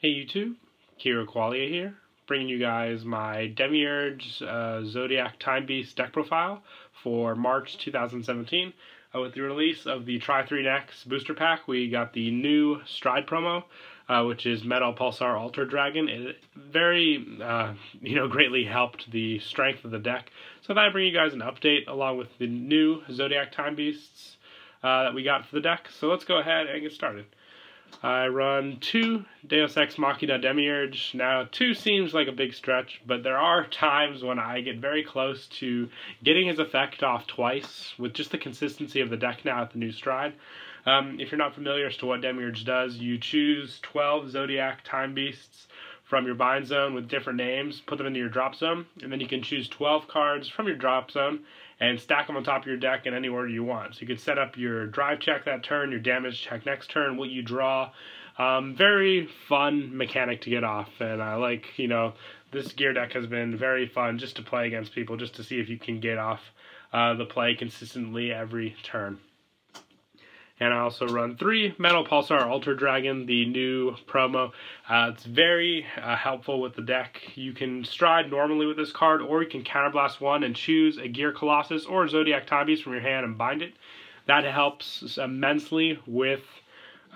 Hey YouTube, Kira Qualia here, bringing you guys my Demiurge Zodiac Time Beast deck profile for March 2017. With the release of the Try 3 Decks booster pack, we got the new Stride promo, which is Metal Pulsar Alter Dragon. It very, greatly helped the strength of the deck. So I thought I'd bring you guys an update along with the new Zodiac Time Beasts that we got for the deck. So let's go ahead and get started. I run 2 Deus Ex Machina Demiurge. Now, 2 seems like a big stretch, but there are times when I get very close to getting his effect off twice with just the consistency of the deck now at the new Stride. If you're not familiar as to what Demiurge does, you choose 12 Zodiac Time Beasts from your bind zone with different names, put them into your drop zone, and then you can choose 12 cards from your drop zone and stack them on top of your deck in any order you want. So you could set up your drive check that turn, your damage check next turn, what you draw. Very fun mechanic to get off, and I like, this gear deck has been very fun just to play against people, just to see if you can get off the play consistently every turn. And I also run 3 Metal Pulsar Alter Dragon, the new promo. It's very helpful with the deck. You can stride normally with this card, or you can counterblast 1 and choose a Gear Colossus or a Zodiac Time Beast from your hand and bind it. That helps immensely with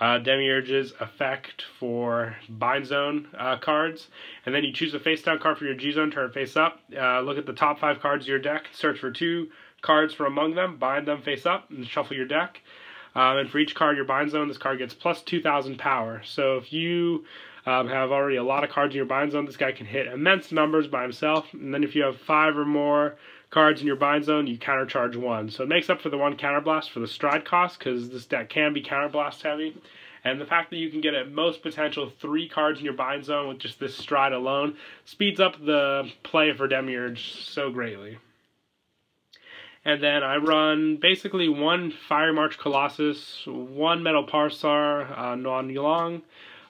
Demiurge's effect for bind zone cards. And then you choose a face down card for your G zone, turn it face up. Look at the top 5 cards of your deck, search for 2 cards from among them, bind them face up, and shuffle your deck. And for each card your bind zone, this card gets plus 2,000 power. So if you have already a lot of cards in your bind zone, this guy can hit immense numbers by himself. And then if you have 5 or more cards in your bind zone, you countercharge 1. So it makes up for the 1 counterblast for the stride cost, because this deck can be counterblast heavy. And the fact that you can get at most potential 3 cards in your bind zone with just this stride alone speeds up the play for Demiurge so greatly. And then I run basically 1 Fire March Colossus, 1 Metal Pulsar Non Yulong,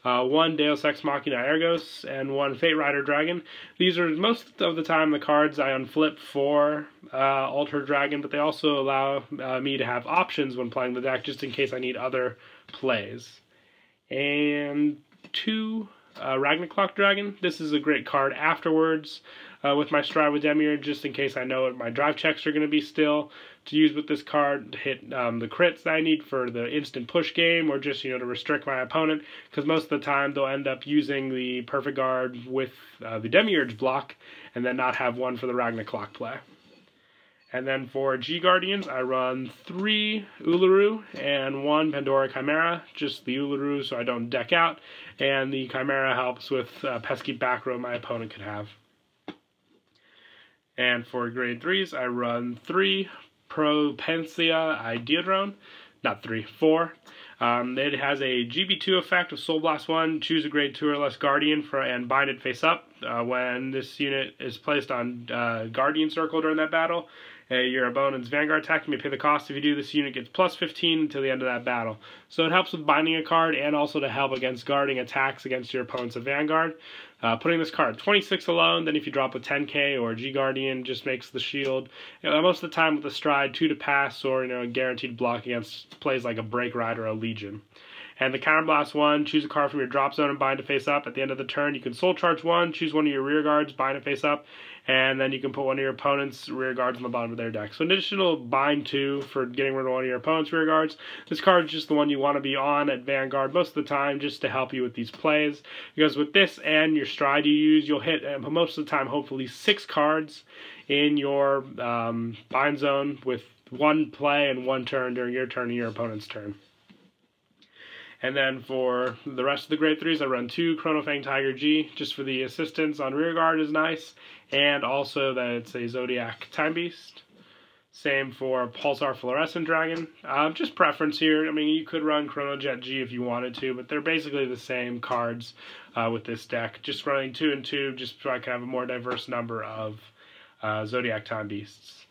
1 Deus Ex Machina Ergos, and 1 Fate Rider Dragon. These are most of the time the cards I unflip for Alter Dragon, but they also allow me to have options when playing the deck, just in case I need other plays. And 2 Ragnarok Dragon. This is a great card afterwards with my Stride with Demiurge, just in case I know what my drive checks are going to be still, to use with this card to hit the crits that I need for the instant push game, or just, to restrict my opponent, because most of the time they'll end up using the Perfect Guard with the Demiurge block, and then not have one for the Ragnarok play. And then for G Guardians, I run 3 Uluru and 1 Pandora Chimera, just the Uluru so I don't deck out, and the Chimera helps with pesky back row my opponent could have. And for grade 3s, I run 3 Propensia Ideodrone, not 3, 4. It has a GB2 effect with Soul Blast 1, choose a grade 2 or less Guardian and bind it face up. When this unit is placed on Guardian Circle during that battle, your opponent's Vanguard attack, you may pay the cost. If you do, this unit gets plus 15 until the end of that battle. So it helps with binding a card and also to help against guarding attacks against your opponent's Vanguard. Putting this card 26 alone, then if you drop a 10k or a G Guardian, just makes the shield. Most of the time with the Stride, 2 to pass, or a guaranteed block against plays like a Break Ride or a Legion. And the Counterblast 1, choose a card from your drop zone and bind it face up. At the end of the turn, you can Soul Charge 1, choose one of your rear guards, bind it face up, and then you can put one of your opponent's rear guards on the bottom of their deck. So an additional bind 2 for getting rid of one of your opponent's rear guards. This card is just the one you want to be on at Vanguard most of the time, just to help you with these plays. Because with this and your Stride you use, you'll hit most of the time hopefully 6 cards in your bind zone with 1 play and 1 turn during your turn and your opponent's turn. And then for the rest of the grade 3s, I run 2 Chronofang Tiger G, just for the assistance on rearguard is nice, and also that it's a Zodiac Time Beast. Same for Pulsar Fluorescent Dragon. Just preference here. You could run Chronojet G if you wanted to, but they're basically the same cards with this deck. Just running 2 and 2, just so I can have a more diverse number of Zodiac Time Beasts.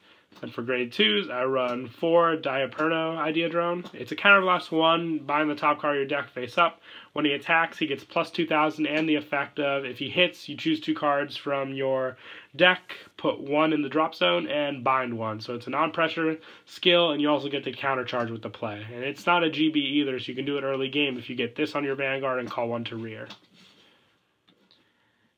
And for grade 2s, I run 4 Diaperno Ideodrone. It's a Counterblast 1, bind the top card of your deck face up. When he attacks, he gets plus 2,000, and the effect of, if he hits, you choose 2 cards from your deck, put 1 in the drop zone, and bind 1. So it's a non-pressure skill, and you also get to countercharge with the play. And it's not a GB either, so you can do it early game if you get this on your Vanguard and call 1 to rear.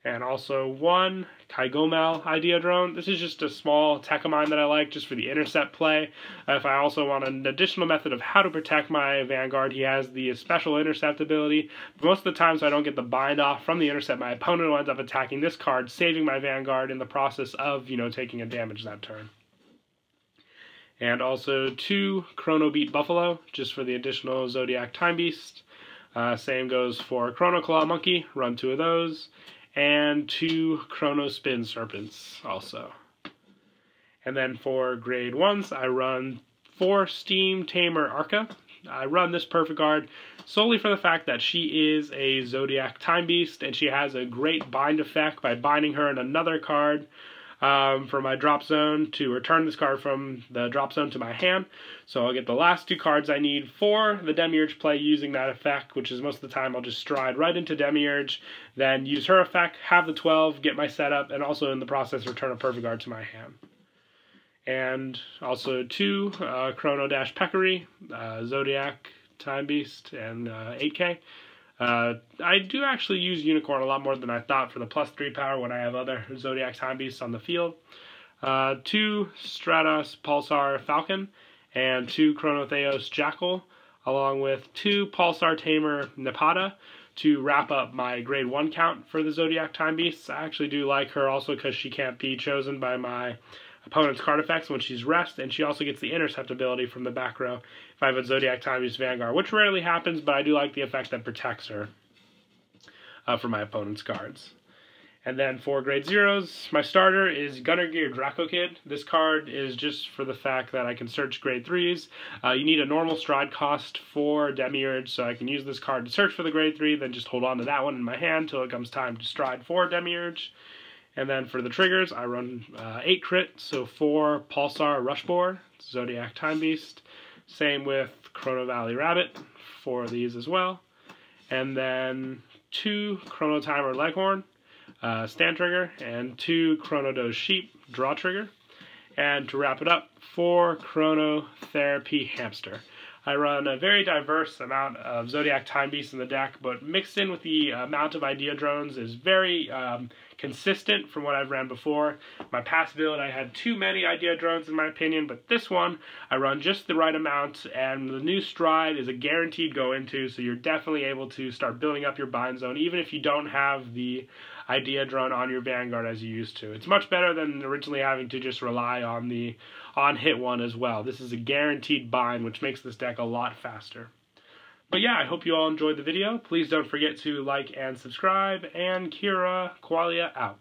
and also 1 Kaigomel Idea Drone. This is just a small tech of mine that I like just for the intercept play. If I also want an additional method of how to protect my Vanguard, he has the special intercept ability. But most of the time, so I don't get the bind off from the intercept, my opponent will end up attacking this card, saving my Vanguard in the process of, taking a damage that turn. And also 2 Chrono Beat Buffalo, just for the additional Zodiac Time Beast. Same goes for Chrono Claw Monkey, run 2 of those. And 2 Chrono Spin Serpents also. And then for grade 1s, I run 4 Steam Tamer Arca. I run this perfect card solely for the fact that she is a Zodiac Time Beast, and she has a great bind effect by binding her in another card for my drop zone to return this card from the drop zone to my hand. So I'll get the last 2 cards I need for the Demiurge play using that effect, which is most of the time I'll just stride right into Demiurge, then use her effect, have the 12, get my setup, and also in the process return a perfect card to my hand. And also 2 Chrono Dash Peccary, Zodiac Time Beast, and 8K. I do actually use Unicorn a lot more than I thought for the +3 power when I have other Zodiac Time Beasts on the field. 2 Stratos Pulsar Falcon and 2 Chronotheos Jackal, along with 2 Pulsar Tamer Nepata to wrap up my grade 1 count for the Zodiac Time Beasts. I actually do like her also because she can't be chosen by my opponent's card effects when she's rest, and she also gets the intercept ability from the back row if I have a Zodiac Time Beast Vanguard, which rarely happens, but I do like the effect that protects her for my opponent's cards. And then for grade 0s, my starter is Gunner Gear Draco Kid. This card is just for the fact that I can search grade 3s. You need a normal stride cost for Demiurge, so I can use this card to search for the grade 3, then just hold on to that one in my hand until it comes time to stride for Demiurge. And then for the triggers, I run 8 crit, so 4 Pulsar Rushbore, Zodiac Time Beast. Same with Chrono Valley Rabbit for these as well. And then 2 Chrono Timer Leghorn, stand trigger, and 2 Chrono Doge Sheep, draw trigger. And to wrap it up, 4 Chrono Therapy Hamster. I run a very diverse amount of Zodiac Time Beasts in the deck, but mixed in with the amount of Idea Drones is very consistent from what I've ran before. My past build, I had too many Idea Drones in my opinion, but this one, I run just the right amount, and the new stride is a guaranteed go into, so you're definitely able to start building up your bind zone, even if you don't have the Idea Drone on your Vanguard as you used to. It's much better than originally having to just rely on the on-hit one as well. This is a guaranteed bind, which makes this deck a lot faster. But yeah, I hope you all enjoyed the video. Please don't forget to like and subscribe, and Kira Qualia out.